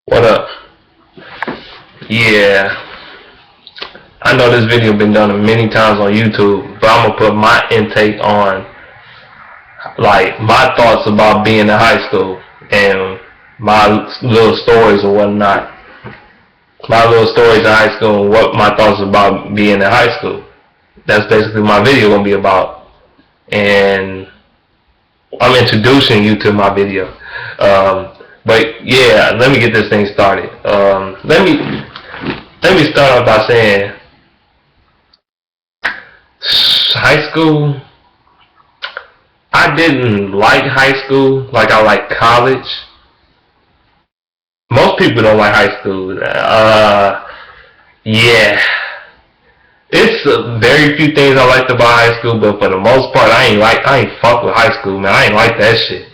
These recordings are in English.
What up? Yeah, I know this video been done many times on YouTube, but I'm gonna put my intake on, like, my thoughts about being in high school and my little stories or whatnot. My little stories in high school and what my thoughts about being in high school. That's basically my video gonna be about. And I'm introducing you to my video. But yeah, let me get this thing started. Let me start off by saying, high school, I didn't like high school like I like college. Most people don't like high school. Yeah. It's very few things I liked about high school, but for the most part, I ain't fuck with high school, man. I ain't like that shit.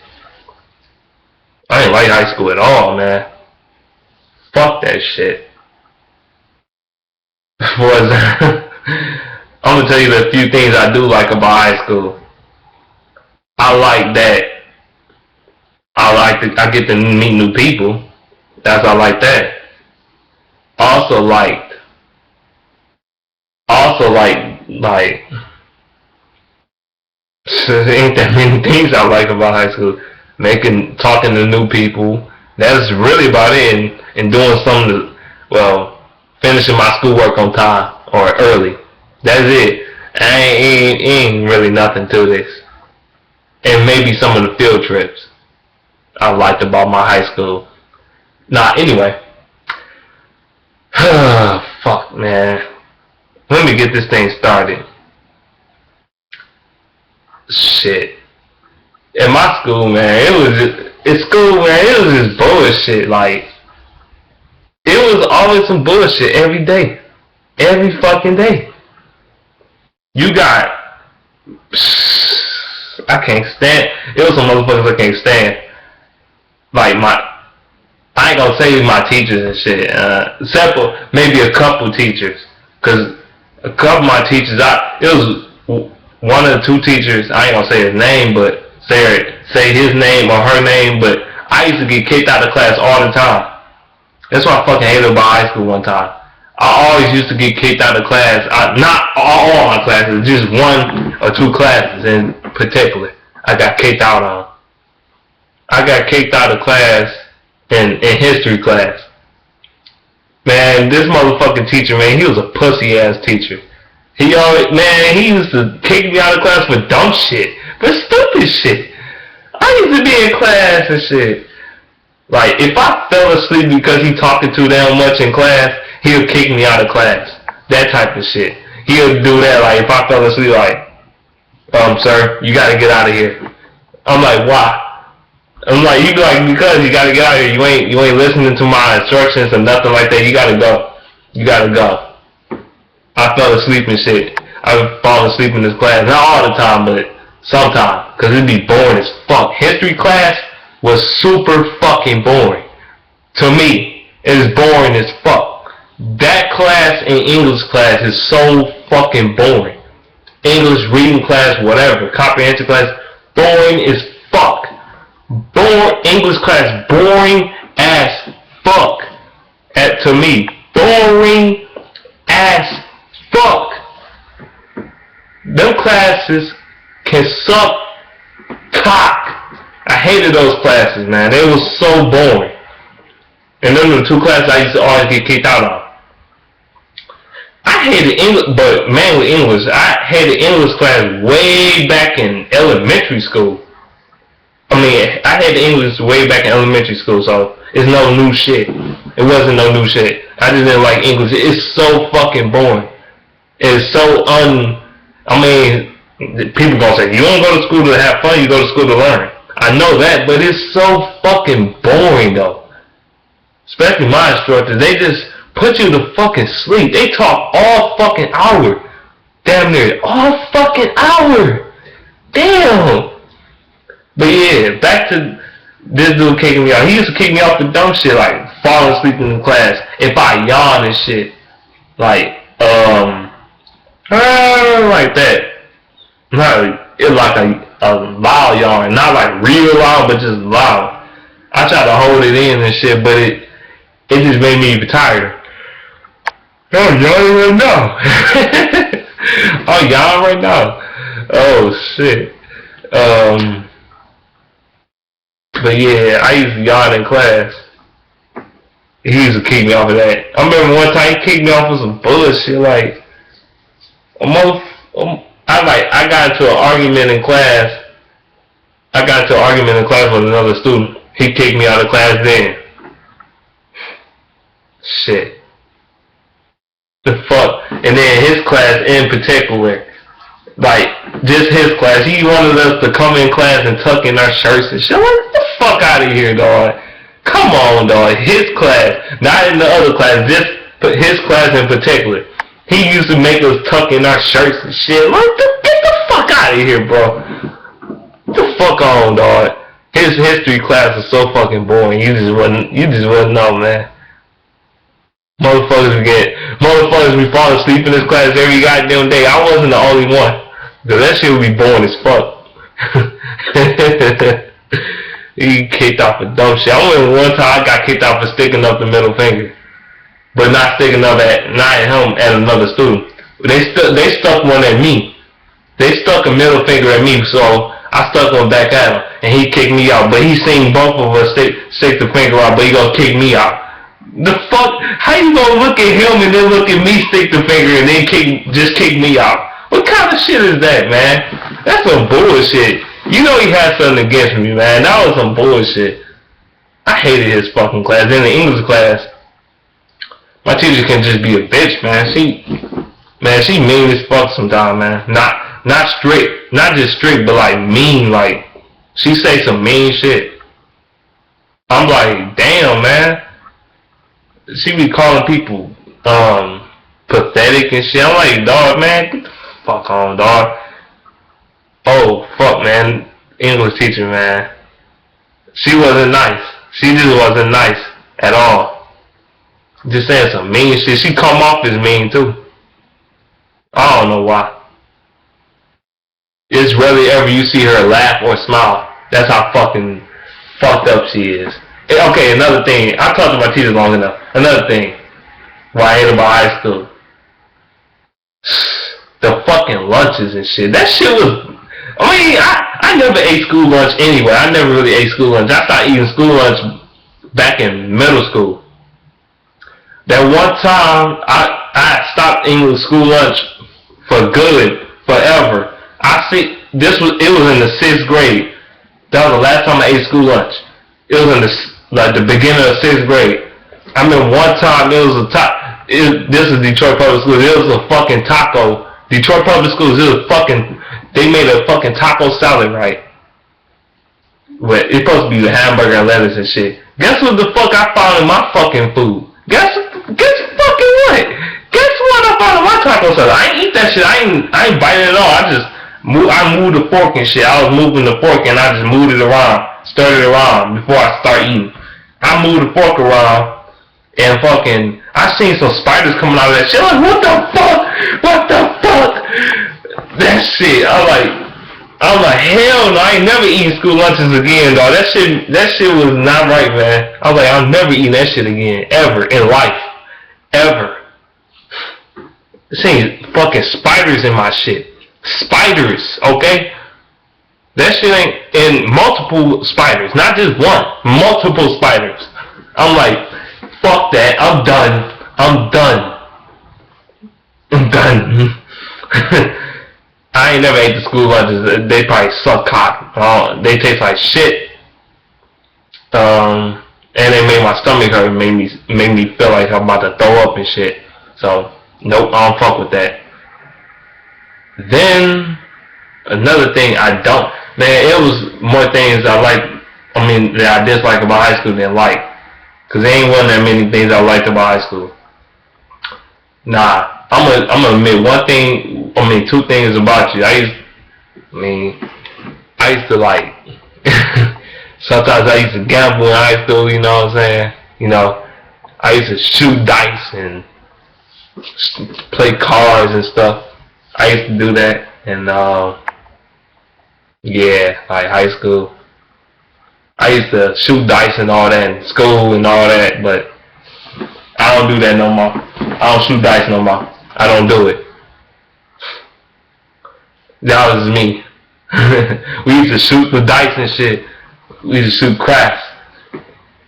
I ain't like high school at all, man. Fuck that shit. I'm gonna tell you the few things I do like about high school. I like that I get to meet new people. I like that. Also like there ain't that many things I like about high school. Talking to new people. That's really about it. And doing something finishing my schoolwork on time or early. That's it. Ain't really nothing to this. And maybe some of the field trips I liked about my high school. Anyway. Fuck, man. Let me get this thing started. Shit. In my school, man, it was just bullshit. Like, it was always some bullshit every day. Every fucking day. You got, I can't stand, it was some motherfuckers I can't stand. Like, I ain't gonna say my teachers and shit, except for maybe a couple teachers. Cause a couple of my teachers, it was one of the two teachers, I ain't gonna say his name, but say his name or her name, but I used to get kicked out of class all the time. That's what I fucking hated about high school one time. I always used to get kicked out of class. Not all my classes, just one or two classes in particular I got kicked out on. I got kicked out of class in history class. Man, this motherfucking teacher, man, he was a pussy ass teacher. He used to kick me out of class for dumb shit. For stupid shit. I used to be in class and shit. Like, if I fell asleep because he talking too damn much in class, he'll kick me out of class. That type of shit. He'll do that, like, if I fell asleep, like, sir, you gotta get out of here. I'm like, why? I'm like, because you gotta get out of here. You ain't listening to my instructions or nothing like that. You gotta go. You gotta go. I fell asleep and shit. I fall asleep in this class. Not all the time, but sometimes. Because it'd be boring as fuck. History class was super fucking boring. To me, it is boring as fuck. That class and English class is so fucking boring. English reading class, whatever. Comprehension class, boring as fuck. English class, boring as fuck. To me, boring as fuck. Them classes can suck cock. I hated those classes, man. They was so boring. And them were the two classes I used to always get kicked out of. I hated English, but mainly English. I hated English class way back in elementary school. I had English way back in elementary school, so it's no new shit. It wasn't no new shit. I just didn't like English. It's so fucking boring. It's so people gonna say, you don't go to school to have fun, you go to school to learn. I know that, but it's so fucking boring though. Especially my instructors, they just put you to fucking sleep. They talk all fucking hour. Damn near all fucking hour. Damn. But yeah, back to this dude kicking me out. He used to kick me out for dumb shit, like falling asleep in class. If I yawn and shit. Like that. It's like a loud yawn. Not like real loud, but just loud. I try to hold it in and shit, but It just made me even tired. Oh, y'all right now. Oh, y'all right now. Oh shit. But yeah, I used to yawn in class. He used to kick me off of that. I remember one time he kicked me off of some bullshit like I got into an argument in class. I got into an argument in class with another student. He kicked me out of class then. Shit. The fuck? And then his class in particular, like, just his class, he wanted us to come in class and tuck in our shirts and shit. Like, get the fuck out of here, dog. Come on, dog. His class, not in the other class, just his class in particular. He used to make us tuck in our shirts and shit. Like, get the fuck out of here, bro. Get the fuck on, dog. His history class is so fucking boring. You just wouldn't know, man. Motherfuckers be falling asleep in this class every goddamn day. I wasn't the only one. Cause that shit would be boring as fuck. He kicked off for dumb shit. I remember one time I got kicked off for sticking up the middle finger. But not sticking up at him, at another student. They stuck one at me. They stuck a middle finger at me, so I stuck one back at him. And he kicked me out. But he seen both of us stick the finger out, but he gonna kick me out. The fuck? How you gonna look at him and then look at me stick the finger and then just kick me out? What kind of shit is that, man? That's some bullshit. You know he had something against me, man. That was some bullshit. I hated his fucking class. In the English class, my teacher can just be a bitch, man. She mean as fuck sometimes, man. Not strict, not just strict, but like mean. Like she say some mean shit. I'm like, damn, man. She be calling people pathetic and shit. I'm like, dog, man, get the fuck on, dog. Oh, fuck, man. English teacher, man. She wasn't nice. She just wasn't nice at all. Just saying some mean shit. She come off as mean, too. I don't know why. It's rarely ever you see her laugh or smile. That's how fucking fucked up she is. Okay, another thing. I talked to my teachers long enough. Another thing. Why I hate about high school. The fucking lunches and shit. That shit was... I mean, I never ate school lunch anyway. I never really ate school lunch. I started eating school lunch back in middle school. That one time, I stopped eating school lunch for good, forever. It was in the 6th grade. That was the last time I ate school lunch. It was in the beginning of 6th grade. I remember one time this is Detroit Public Schools. It was a fucking taco. Detroit Public Schools, they made a fucking taco salad, right? But it's supposed to be the hamburger and lettuce and shit. Guess what the fuck I found in my fucking food? Guess fucking what? Guess what I found in my taco salad? I ain't eat that shit. I ain't bite it at all. I moved the fork and shit. I was moving the fork and I just moved it around, stirred it around before I start eating. I moved the fork around and fucking, I seen some spiders coming out of that shit. I'm like, what the fuck? What the fuck? That shit. I'm like, hell no, I ain't never eating school lunches again, dog. That shit was not right, man. I was like, I'm never eating that shit again, ever, in life. Ever. Seeing fucking spiders in my shit. Spiders, okay? That shit ain't in multiple spiders, not just one, multiple spiders. I'm like, fuck that, I'm done. I ain't never ate the school lunches. They probably suck cock. They taste like shit. And they made my stomach hurt and made me feel like I'm about to throw up and shit. So, nope, I don't fuck with that. Then, another thing it was more things that I dislike about high school than like. Cause there ain't wasn't that many things I liked about high school. Nah, I'm gonna admit two things about you. I used to like, sometimes I used to gamble in high school, you know what I'm saying? You know, I used to shoot dice and play cards and stuff. I used to do that, and yeah, like high school. I used to shoot dice and all that in school and all that, but I don't do that no more. I don't shoot dice no more. I don't do it. That was me. We used to shoot the dice and shit. We used to shoot craps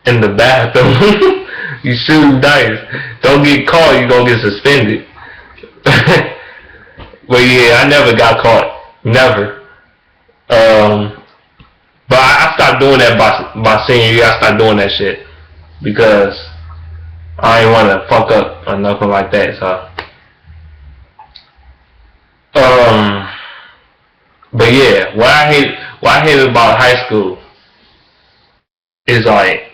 in the bathroom. You shoot dice. Don't get caught, you gonna get suspended. But yeah, I never got caught. Never. But I stopped doing that by senior year. I stopped doing that shit because I ain't want to fuck up or nothing like that. So, but yeah, what I hate about high school is like,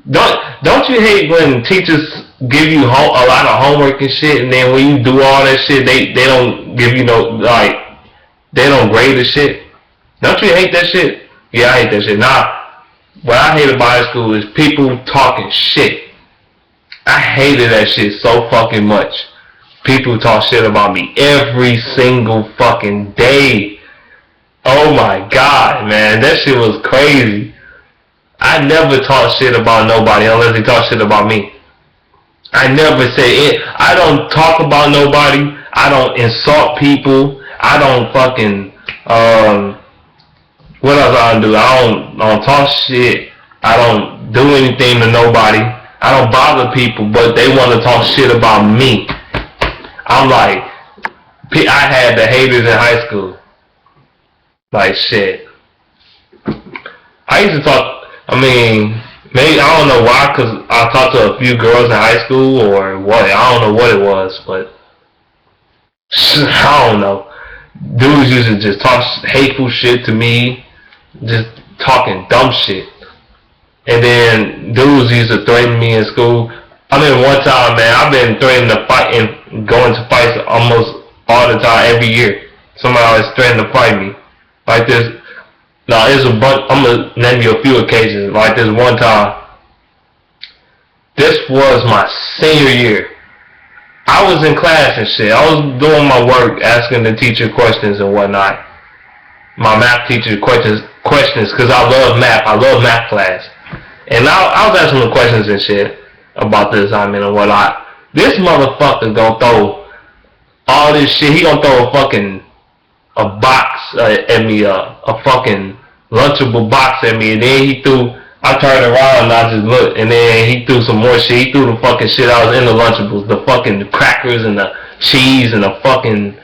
don't you hate when teachers give you a lot of homework and shit, and then when you do all that shit, they don't give you they don't grade the shit. Don't you hate that shit? Yeah, I hate that shit. Nah, what I hate about high school is people talking shit. I hated that shit so fucking much. People talk shit about me every single fucking day. Oh my god, man, that shit was crazy. I never talk shit about nobody unless they talk shit about me. I never say it. I don't talk about nobody. I don't insult people. I don't fucking, what else I don't do? I don't talk shit. I don't do anything to nobody. I don't bother people, but they want to talk shit about me. I'm like, I had the haters in high school. Like shit. I used to talk, maybe, I don't know why, because I talked to a few girls in high school or what. I don't know what it was, but I don't know. Dudes used to just talk hateful shit to me, just talking dumb shit. And then dudes used to threaten me in school. One time, man, I've been threatened to fight and going to fights almost all the time, every year. Somebody always threatened to fight me. Like this. Now, there's a bunch, I'm going to name you a few occasions. Like this one time, this was my senior year. I was in class and shit. I was doing my work, asking the teacher questions and whatnot. My math teacher questions, because I love math. I love math class. And I was asking them questions and shit about the assignment and whatnot. This motherfucker gonna throw all this shit. He gonna throw a box at me, a fucking Lunchable box at me, and then I turned around and I just looked, and then he threw some more shit. He threw the fucking shit I was in the Lunchables, the fucking crackers and the cheese and the fucking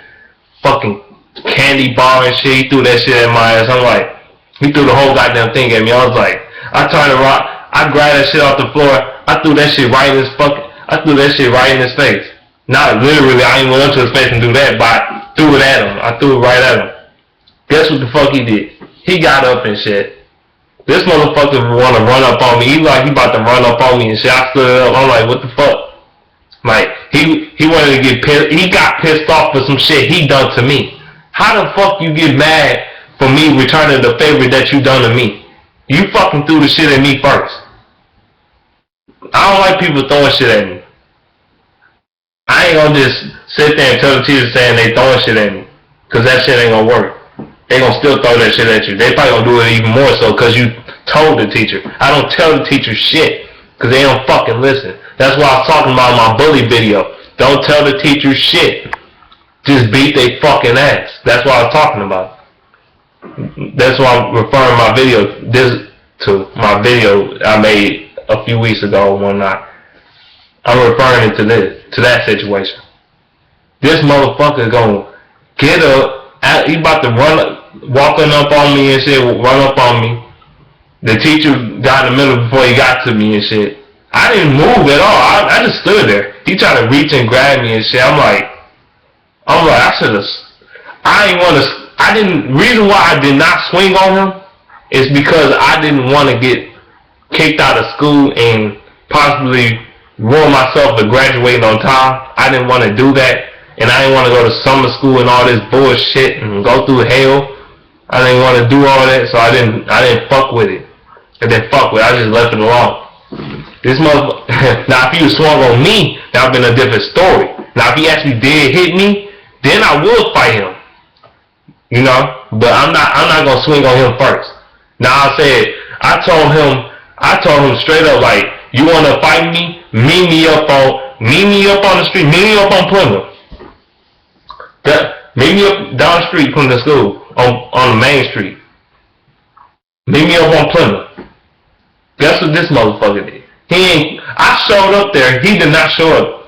candy bar and shit. He threw that shit at my ass. I'm like, he threw the whole goddamn thing at me. I was like, I turned around, I grabbed that shit off the floor, I threw that shit right in his face. Not literally, I ain't went up to his face and do that, but I threw it at him. I threw it right at him. Guess what the fuck he did? He got up and shit. This motherfucker want to run up on me. He like he about to run up on me and shit. I stood up. I'm like, what the fuck? Like, he wanted to get pissed. He got pissed off for some shit he done to me. How the fuck you get mad for me returning the favor that you done to me? You fucking threw the shit at me first. I don't like people throwing shit at me. I ain't gonna just sit there and tell the teacher saying they throwing shit at me, cause that shit ain't gonna work. They gonna still throw that shit at you. They probably gonna do it even more so cause you told the teacher. I don't tell the teacher shit, cause they don't fucking listen. That's why I was talking about my bully video. Don't tell the teacher shit. Just beat they fucking ass. That's what I was talking about. That's why I'm referring my video I made a few weeks ago or whatnot. I'm referring it to that situation. This motherfucker gonna get up. He about to walking up on me and shit, run up on me. The teacher got in the middle before he got to me and shit. I didn't move at all. I just stood there. He tried to reach and grab me and shit. I'm like, I should've. Reason why I did not swing on him is because I didn't want to get kicked out of school and possibly ruin myself for graduating on time. I didn't want to do that. And I didn't want to go to summer school and all this bullshit and go through hell. I didn't want to do all that, so I didn't fuck with it. I didn't fuck with it. I just left it alone. This motherfucker. Now, if he was swung on me, that would have been a different story. Now, if he actually did hit me, then I would fight him. You know, but I'm not gonna swing on him first. Now I told him I told him straight up, like, you wanna fight me? Meet me up on the street, meet me up on Plymouth. Meet me up down the street from the school, on the main street. Meet me up on Plymouth. Guess what this motherfucker did? I showed up there, he did not show up.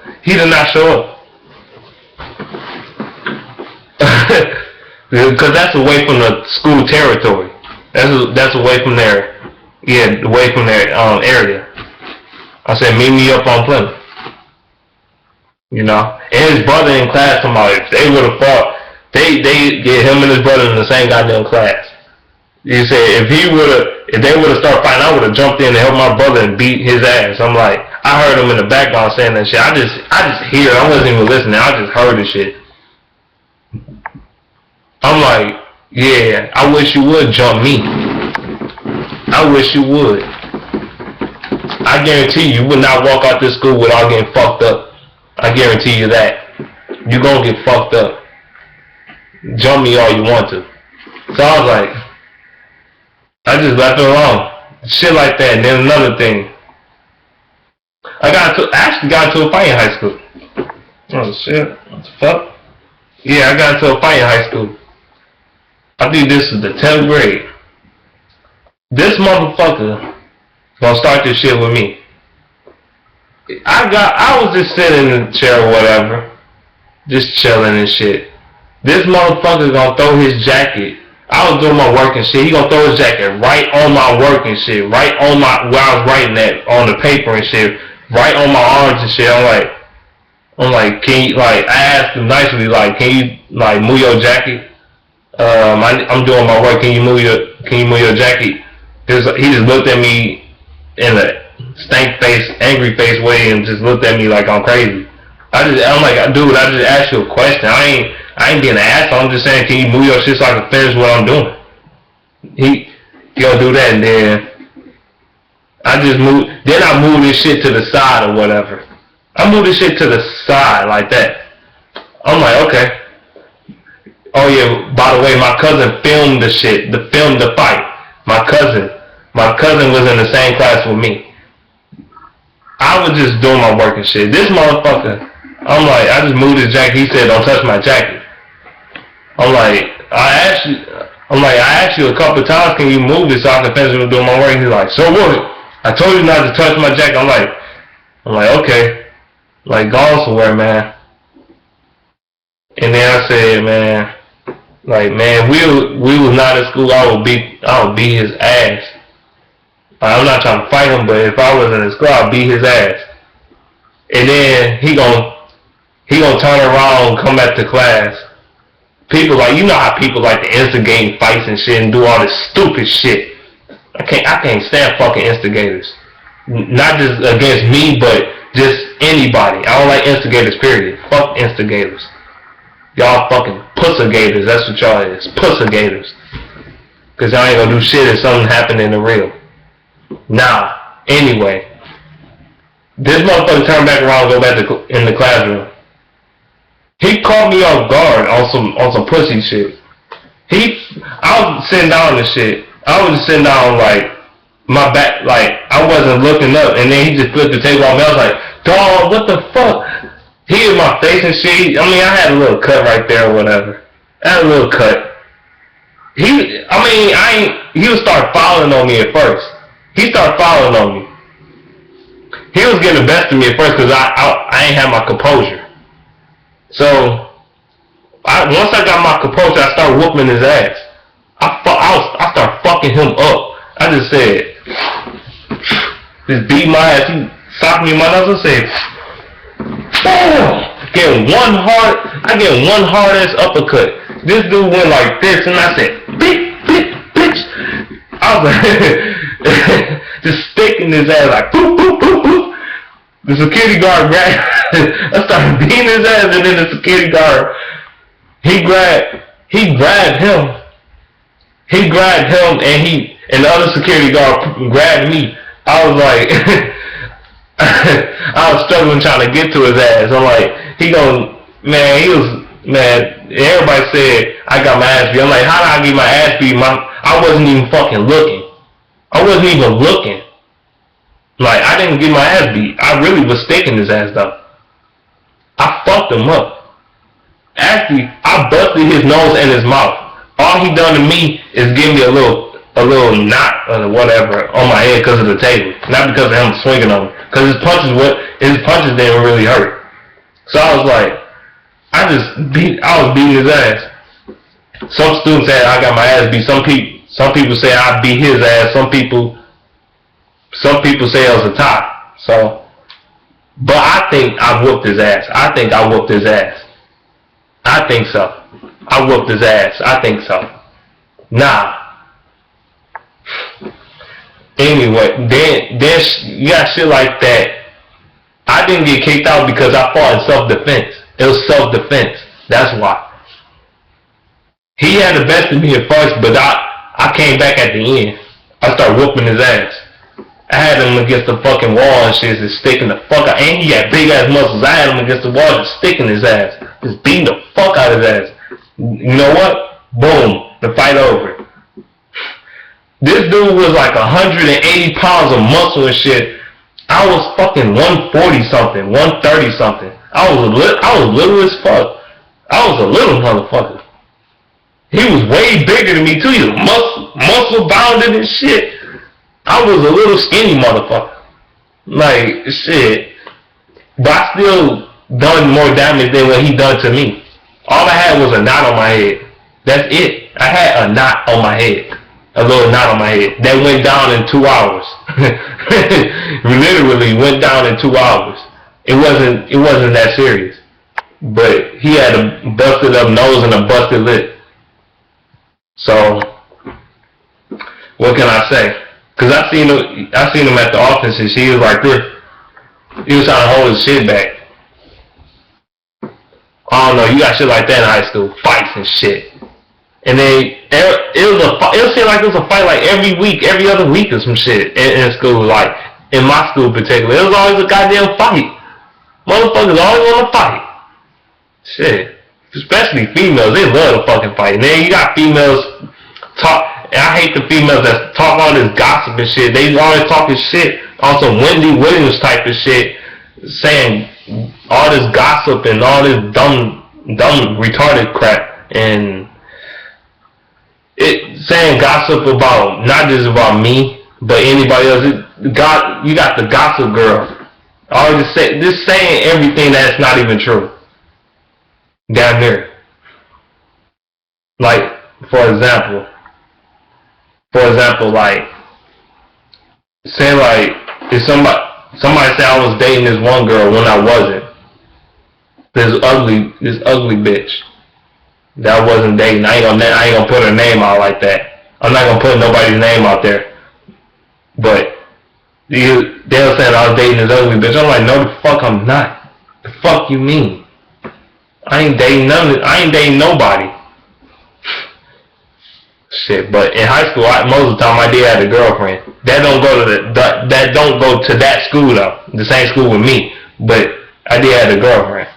Because that's away from the school territory. That's away from their, away from their area. I said, meet me up on Plymouth. You know, and his brother in class, if they would have fought, they get him and his brother in the same goddamn class. You said if they would have started fighting, I would have jumped in to help my brother and beat his ass. I'm like, I heard him in the background saying that shit. I just hear it. I wasn't even listening. I just heard the shit. I'm like, yeah, I wish you would jump me. I wish you would. I guarantee you would not walk out this school without getting fucked up. I guarantee you that. You gonna get fucked up. Jump me all you want to. So I was like, I just left it alone. Shit like that. And then another thing. I actually got into a fight in high school. Oh shit. What the fuck? Yeah, I got into a fight in high school. I think this is the 10th grade. This motherfucker gonna start this shit with me. I was just sitting in the chair or whatever, just chilling and shit. This motherfucker gonna throw his jacket. I was doing my work and shit. He gonna throw his jacket right on my work and shit, right on where I was writing that on the paper and shit, right on my arms and shit. I'm like, can you, like, I asked him nicely, like, can you, like, move your jacket? I'm doing my work. Can you move your jacket? He just looked at me in a stank face, angry face way and just looked at me like I'm crazy. I'm like, dude, I just asked you a question. I ain't being an asshole. I'm just saying, can you move your shit so I can finish what I'm doing? He gonna do that, and then I moved this shit to the side or whatever. I moved this shit to the side like that. I'm like, okay. Oh yeah, by the way, my cousin filmed the shit, filmed the fight. My cousin was in the same class with me. I was just doing my work and shit. This motherfucker, I'm like, I just moved his jacket. He said, don't touch my jacket. I'm like, I asked you a couple of times, can you move it so I can finish doing my work? He's like, so what? I told you not to touch my jacket. I'm like, okay. Like, go somewhere, man. And then I said, man, like, man, we was not at school, I would beat his ass. I'm not trying to fight him, but if I was in his school, I'd beat his ass. And then he gonna turn around and come back to class. People like, you know how people like to instigate fights and shit and do all this stupid shit. I can't stand fucking instigators. Not just against me, but just anybody. I don't like instigators, period. Fuck instigators. Y'all fucking pussigators, that's what y'all is. Pussigators. Cause y'all ain't gonna do shit if something happened in the real. Now, anyway. This motherfucker turned back around and go back in the classroom. He caught me off guard on some pussy shit. I was sitting down and shit. I was just sitting down like, my back, like, I wasn't looking up, and then he just flipped the table on me. I was like, dawg, what the fuck? He hit my face and shit. I mean, I had a little cut right there or whatever. I had a little cut. He would start fouling on me at first. He started fouling on me. He was getting the best of me at first because I ain't had my composure. So, once I got my composure, I started whooping his ass. I started fucking him up. I just said, just beat my ass. He socked me in my nose and said, bam! I get one hard ass uppercut. This dude went like this, and I said, bitch. I was like, just sticking his ass like, boop, boop, boop, boop. The security guard grabbed, I started beating his ass, and then the security guard, he grabbed him, and the other security guard grabbed me. I was like, I was struggling trying to get to his ass. I'm like, everybody said I got my ass beat. I'm like, how did I get my ass beat? I wasn't even fucking looking. I wasn't even looking. Like, I didn't get my ass beat. I really was sticking his ass though. I fucked him up. Actually, I busted his nose and his mouth. All he done to me is give me a little knot or whatever on my head because of the table, not because of him swinging on me. Because his punches didn't really hurt. So I was like, I was beating his ass. Some students said I got my ass beat. Some people say I beat his ass. Some people say it was a tie. So, but I think I whooped his ass. I think I whooped his ass. I think so. I whooped his ass. I think so. Nah. Anyway, then you got shit like that. I didn't get kicked out because I fought in self-defense. It was self-defense. That's why. He had the best of me at first, but I came back at the end. I started whooping his ass. I had him against the fucking wall and shit, just sticking the fuck out. And he had big ass muscles. I had him against the wall, just sticking his ass, just beating the fuck out of his ass. You know what? Boom, the fight over. This dude was like 180 pounds of muscle and shit. I was fucking 140 something, 130 something. I was little as fuck. I was a little motherfucker. He was way bigger than me too. He was muscle bounded and shit. I was a little skinny motherfucker. Like, shit. But I still done more damage than what he done to me. All I had was a knot on my head. That's it. I had a knot on my head. A little knot on my head. That went down in 2 hours. Literally went down in 2 hours. It wasn't that serious. But he had a busted up nose and a busted lip. So, what can I say? Cause I seen him at the office and he was like this. He was trying to hold his shit back. I don't know, you got shit like that in high school, fights and shit. And then it seemed like it was a fight like every week, every other week or some shit in school. Like in my school in particular, it was always a goddamn fight. Motherfuckers always want to fight. Shit, especially females, they love to fucking fight. And then you got females talk. And I hate the females that talk all this gossip and shit. They always talking shit on some Wendy Williams type of shit, saying all this gossip and all this dumb retarded crap, and it saying gossip about not just about me but anybody else. You got the gossip girl. Always just saying everything that's not even true. Down there. Like, for example, like, say like, if somebody said I was dating this one girl when I wasn't. This ugly bitch that I wasn't dating. I ain't gonna put her name out like that. I'm not gonna put nobody's name out there. But they'll say I was dating this ugly bitch. I'm like, no the fuck I'm not. The fuck you mean? I ain't dating nobody. Shit, but in high school, most of the time I did have a girlfriend. That don't go to that school though, the same school with me. But I did have a girlfriend.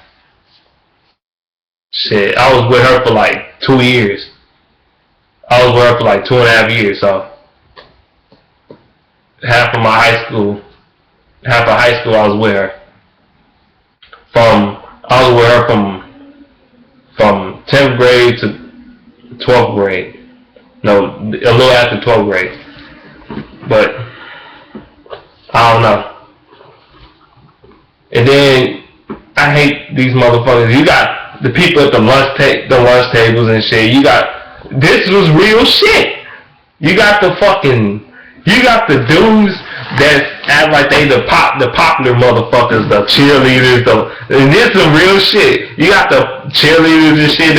Shit, I was with her for like 2 years. I was with her for like 2.5 years. So half of high school, I was with her. I was with her from 10th grade to 12th grade. No, a little after 12th grade. But I don't know. And then I hate these motherfuckers. You got the people at the lunch tables and shit. This was real shit. You got the dudes that act like they the popular motherfuckers, the cheerleaders, and this some real shit. You got the cheerleaders and shit,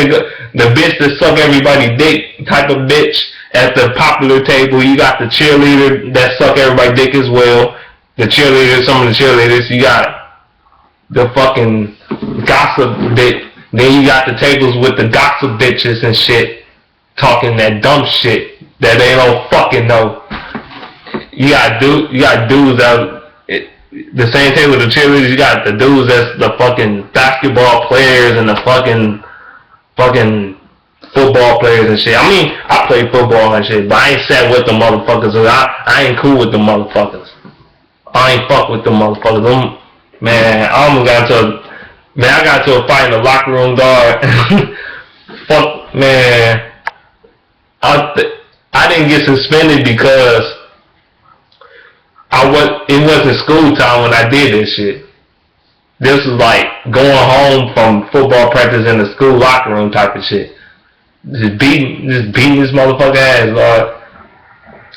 the bitch that suck everybody dick type of bitch at the popular table. You got the cheerleader that suck everybody dick as well. Some of the cheerleaders. You got the fucking gossip bitch. Then you got the tables with the gossip bitches and shit, talking that dumb shit that they don't fucking know. You got dudes out the same table with the cheerleaders. You got the dudes that's the fucking basketball players and the fucking football players and shit. I mean, I play football and shit, but I ain't sat with the motherfuckers. I ain't cool with the motherfuckers. I ain't fuck with them motherfuckers. Man, I almost got I got into a fight in the locker room, dog. Fuck, man. I didn't get suspended because it wasn't school time when I did this shit. This was like going home from football practice in the school locker room type of shit. Just beating this motherfucker ass, dog.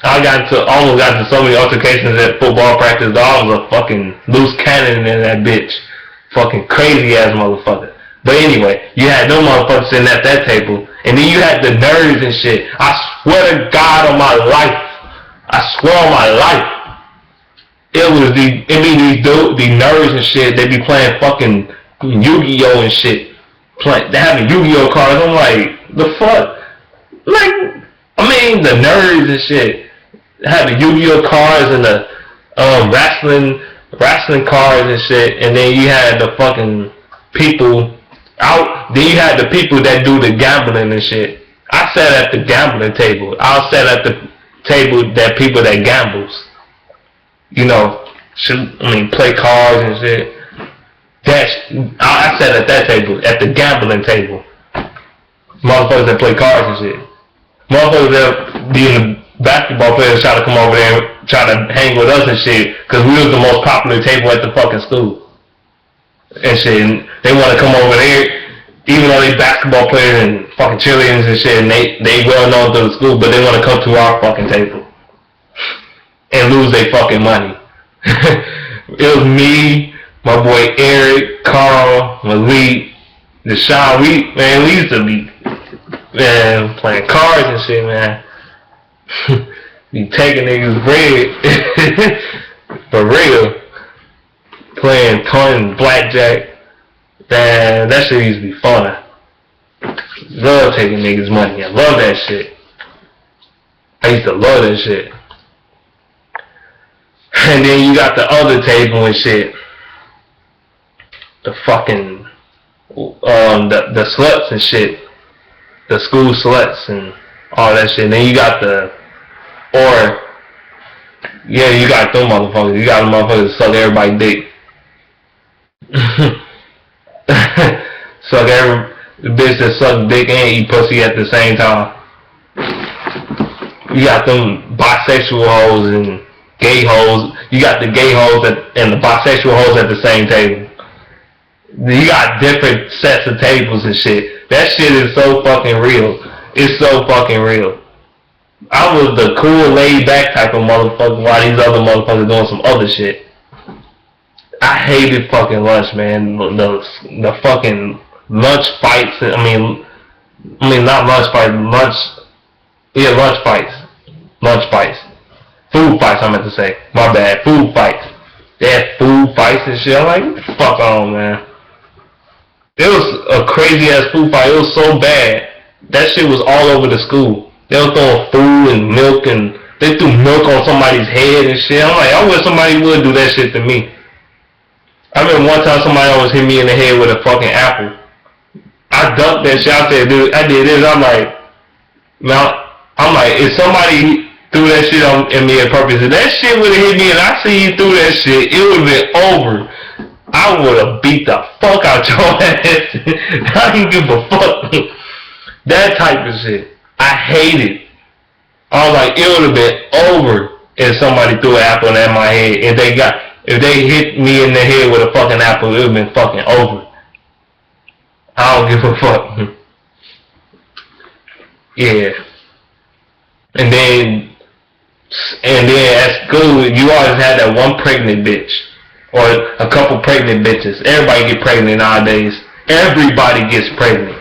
I almost got into so many altercations at football practice. I was a fucking loose cannon in that bitch. Fucking crazy ass motherfucker. But anyway, you had no motherfuckers sitting at that table. And then you had the nerds and shit. I swear to God on my life. I swear on my life. These nerds and shit, they be playing fucking Yu-Gi-Oh and shit. They having Yu-Gi-Oh cards. I'm like, the fuck? Like, I mean, the nerds and shit. Having Yu-Gi-Oh cards and the wrestling cards and shit, and then you had the fucking people out. Then you had the people that do the gambling and shit. I sat at the gambling table. I sat at the table that people that gambles. You know, play cards and shit. I sat at that table, at the gambling table. Motherfuckers that play cards and shit. Motherfuckers that be in the basketball players try to come over there and try to hang with us and shit, cause we was the most popular table at the fucking school and shit. And they want to come over there, even though they basketball players and fucking cheerleaders and shit, and they well known to the school, but they want to come to our fucking table and lose their fucking money. It was me, my boy Eric, Carl, Malik, Deshaun. We used to be playing cards and shit, man. Be taking niggas bread for real, playing toy blackjack. Man, that shit used to be fun. Love taking niggas money. I love that shit. I used to love that shit. And then you got the other table and shit. The fucking the sluts and shit. The school sluts and all that shit. And then you got you got them motherfuckers. You got them motherfuckers that suck everybody's dick. Suck the bitch that suck dick and eat pussy at the same time. You got them bisexual hoes and gay hoes. You got the gay hoes and the bisexual hoes at the same table. You got different sets of tables and shit. That shit is so fucking real. It's so fucking real. I was the cool, laid back type of motherfucker while these other motherfuckers doing some other shit. I hated fucking lunch, man. The fucking lunch fights. I mean not lunch fights. Lunch fights. Lunch fights. Food fights, I meant to say. My bad. Food fights. They had food fights and shit. I'm like, fuck on, man. It was a crazy ass food fight. It was so bad. That shit was all over the school. They were throwing food and milk, and they threw milk on somebody's head and shit. I'm like, I wish somebody would do that shit to me. I remember one time somebody almost hit me in the head with a fucking apple. I ducked that shit. I said, dude, I did this. I'm like, if somebody threw that shit at me on purpose, if that shit would have hit me and I see you threw that shit, it would have been over. I would have beat the fuck out your ass. I didn't give a fuck. That type of shit. I hate it. I was like, it would have been over if somebody threw an apple at my head. If they hit me in the head with a fucking apple, it would have been fucking over. I don't give a fuck. Yeah. And then at school, you always had that one pregnant bitch. Or a couple pregnant bitches. Everybody get pregnant nowadays. Everybody gets pregnant.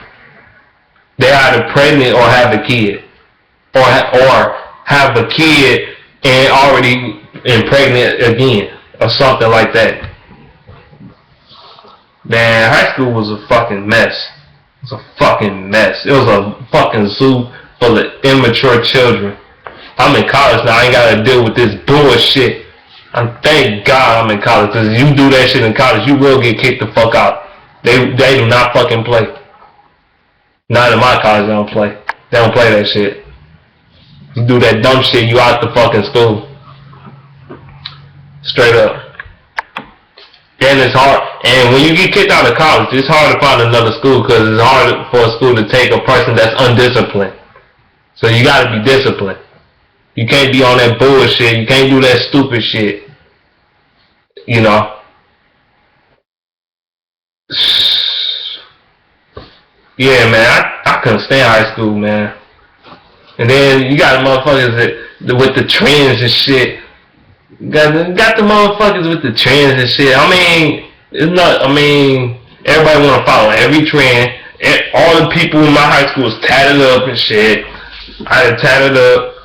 They're either pregnant or have a kid. Or have a kid and already pregnant again. Or something like that. Man, high school was a fucking mess. It was a fucking mess. It was a fucking zoo full of immature children. I'm in college now. I ain't gotta deal with this bullshit. Thank God I'm in college. Cause you do that shit in college, you will get kicked the fuck out. They do not fucking play. Not in my college, they don't play. They don't play that shit. You do that dumb shit, you out the fucking school. Straight up. And it's hard. And when you get kicked out of college, it's hard to find another school because it's hard for a school to take a person that's undisciplined. So you got to be disciplined. You can't be on that bullshit. You can't do that stupid shit. You know. Yeah, man. I couldn't stand high school, man. And then you got the motherfuckers that with the trends and shit. Got the motherfuckers with the trends and shit. I mean, it's not. I mean, everybody want to follow every trend. All the people in my high school was tatted up and shit. I had tatted up.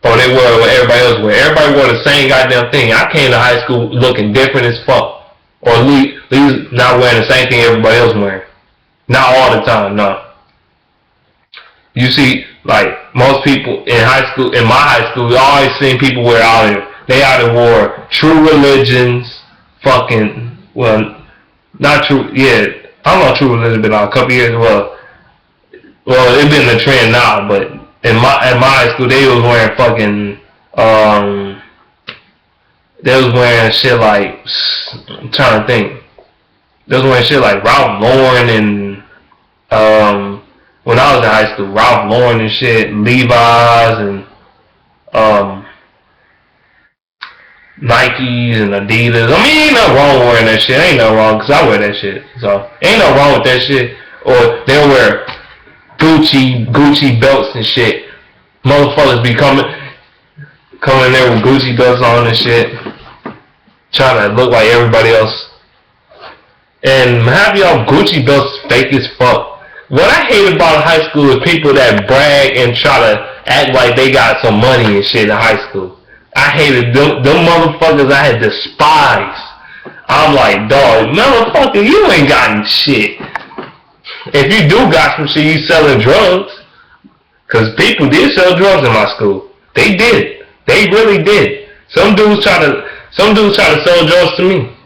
Or they wore what everybody else wore. Everybody wore the same goddamn thing. I came to high school looking different as fuck. Or at least not wearing the same thing everybody else wearing. Not all the time, no. You see, like, most people in high school, in my high school, you always seen people wear they either wore True Religion's fucking, well, not true, yeah, I don't know True Religion been out a couple years, well, it's been the trend now, but at my high school, they was wearing fucking, they was wearing shit like, I'm trying to think, they was wearing shit like Ralph Lauren and, when I was in high school, Ralph Lauren and shit, Levi's and Nikes and Adidas. I mean, ain't nothing wrong wearing that shit. Ain't nothing wrong, because I wear that shit. So, ain't nothing wrong with that shit. Or they'll wear Gucci belts and shit. Motherfuckers be coming there with Gucci belts on and shit. Trying to look like everybody else. And half y'all Gucci belts fake as fuck. What I hate about high school is people that brag and try to act like they got some money and shit in high school. I hated them motherfuckers I had despised. I'm like, dog, motherfucker, you ain't gotten shit. If you do got some shit, you selling drugs. Cause people did sell drugs in my school. They did. They really did. Some dudes try to sell drugs to me.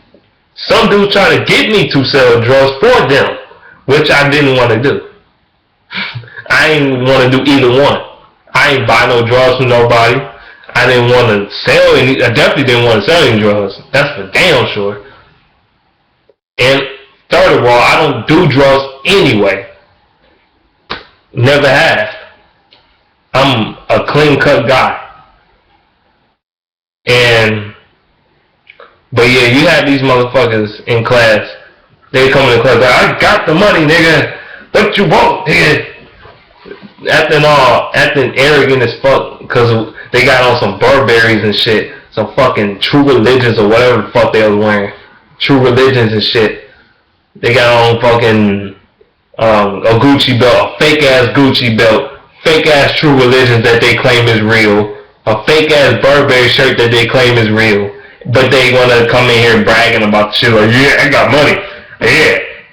Some dudes try to get me to sell drugs for them. Which I didn't want to do. I didn't want to do either one. I ain't buy no drugs from nobody. I didn't want to sell any. I definitely didn't want to sell any drugs. That's for damn sure. And third of all, I don't do drugs anyway. Never have. I'm a clean cut guy. But yeah, you have these motherfuckers in class. They come in class like, I got the money, nigga. What you want, nigga? Acting arrogant as fuck because they got on some Burberrys and shit. Some fucking True Religions or whatever the fuck they was wearing. True Religions and shit. They got on fucking a Gucci belt, a fake ass Gucci belt, fake ass True Religions that they claim is real, a fake ass Burberry shirt that they claim is real. But they wanna come in here bragging about the shit like, yeah, I got money.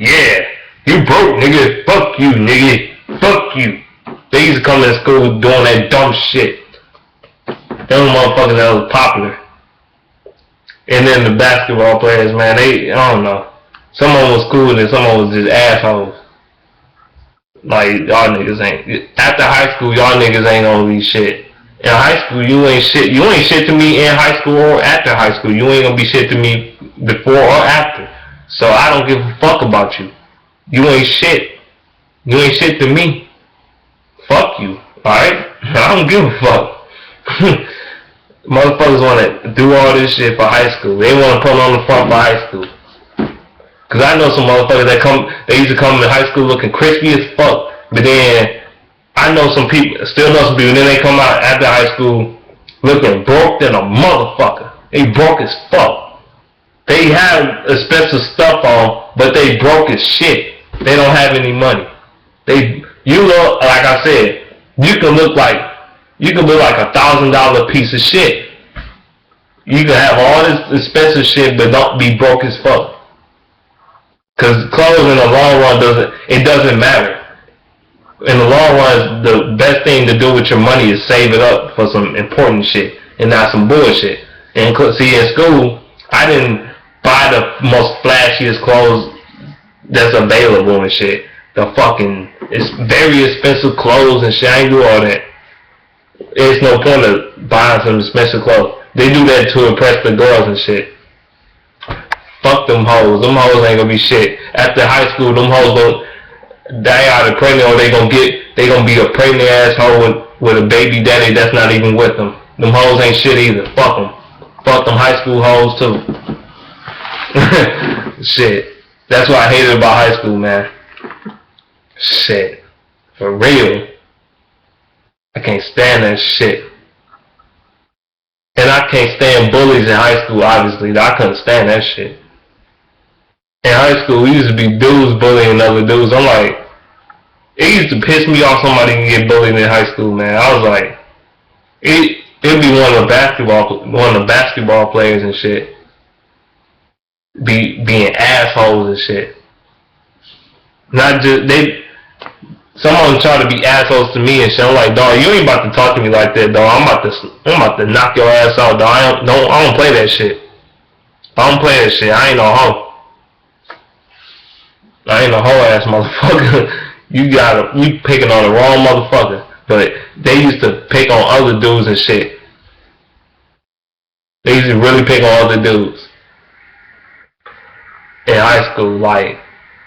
Yeah, you broke, nigga. Fuck you, nigga. Fuck you. They used to come to school doing that dumb shit. Them motherfuckers that was popular. And then the basketball players, man, I don't know. Some of them was cool and some of them was just assholes. Like, y'all niggas ain't. After high school, y'all niggas ain't gonna be shit. In high school, you ain't shit. You ain't shit to me in high school or after high school. You ain't gonna be shit to me before or after. So I don't give a fuck about you. You ain't shit. You ain't shit to me. Fuck you. Alright? I don't give a fuck. Motherfuckers wanna do all this shit for high school. They wanna put on the front for high school. Cause I know some motherfuckers they used to come in high school looking crispy as fuck. But then I know some people, still know some people, and then they come out after high school looking broke than a motherfucker. They broke as fuck. They have expensive stuff on, but they broke as shit. They don't have any money. You look, like I said, you can look like $1,000 piece of shit. You can have all this expensive shit, but don't be broke as fuck. Cause clothes in the long run doesn't matter. In the long run, the best thing to do with your money is save it up for some important shit and not some bullshit. And see, in school, I didn't buy the most flashiest clothes that's available and shit. It's very expensive clothes and shit. I ain't do all that. There's no point of buying some expensive clothes. They do that to impress the girls and shit. Fuck them hoes. Them hoes ain't gonna be shit. After high school, them hoes gon' die either pregnant or they gonna be a pregnant asshole with a baby daddy that's not even with them. Them hoes ain't shit either. Fuck them. Fuck them high school hoes too. Shit. That's what I hated about high school, man. Shit. For real. I can't stand that shit. And I can't stand bullies in high school, obviously. I couldn't stand that shit. In high school, we used to be dudes bullying other dudes. I'm like, it used to piss me off somebody can get bullied in high school, man. I was like, it'd be one of the basketball players and shit. Being assholes and shit. Not just someone try to be assholes to me and shit. I'm like, dog, you ain't about to talk to me like that, dog. I'm about to knock your ass out, dog. I don't play that shit. I don't play that shit. I ain't no hoe. I ain't no hoe ass motherfucker. You picking on the wrong motherfucker. But they used to pick on other dudes and shit. They used to really pick on other dudes. In high school, like,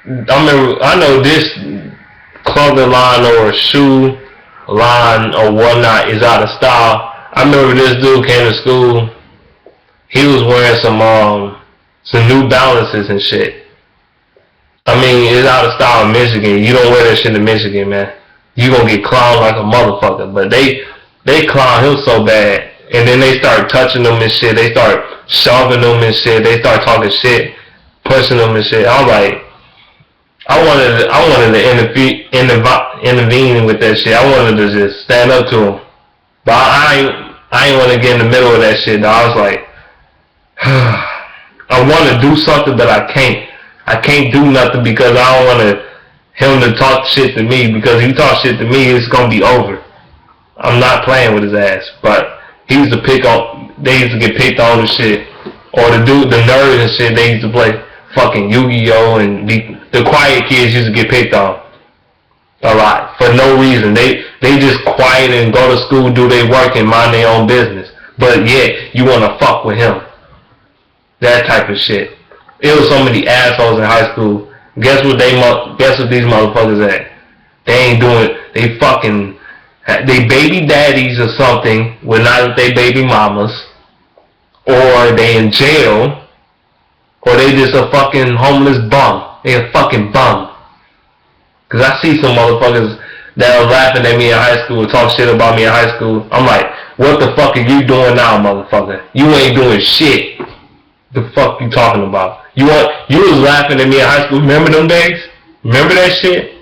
I know this clothing line or a shoe line or whatnot is out of style. I remember this dude came to school. He was wearing some New Balances and shit. I mean, it's out of style in Michigan. You don't wear that shit in Michigan, man. You gonna get clowned like a motherfucker. But they clown him so bad. And then they start touching him and shit. They start shoving him and shit. They start talking shit, pushing him and shit. I was like, I wanted to intervene with that shit. I wanted to just stand up to him. But I ain't want to get in the middle of that shit, though. I was like, I want to do something, but I can't. I can't do nothing because I don't want him to talk shit to me, because if he talk shit to me, it's going to be over. I'm not playing with his ass. But they used to get picked on and shit. Or the nerds and shit, they used to play fucking Yu-Gi-Oh! And the quiet kids used to get picked on a lot for no reason. They just quiet and go to school, do their work, and mind their own business. But yet, you want to fuck with him. That type of shit. It was so many assholes in high school. Guess what these motherfuckers at? They ain't doing. They baby daddies or something with not they baby mamas, or they in jail, or they just a fucking homeless bum. They a fucking bum. Cause I see some motherfuckers that are laughing at me in high school, talk shit about me in high school. I'm like, what the fuck are you doing now, motherfucker? You ain't doing shit. The fuck you talking about? You was laughing at me in high school. Remember them days? Remember that shit?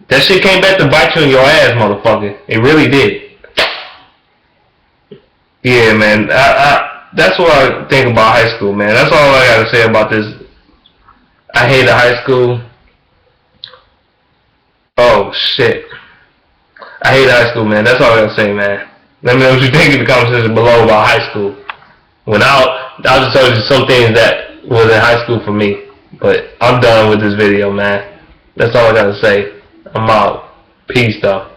That shit came back to bite you in your ass, motherfucker. It really did. Yeah, man. That's what I think about high school, man. That's all I gotta say about this. I hated high school. Oh, shit. I hate high school, man. That's all I gotta say, man. Let me know what you think in the comment section below about high school. I'll just tell you some things that was in high school for me. But I'm done with this video, man. That's all I gotta say. I'm out. Peace, though.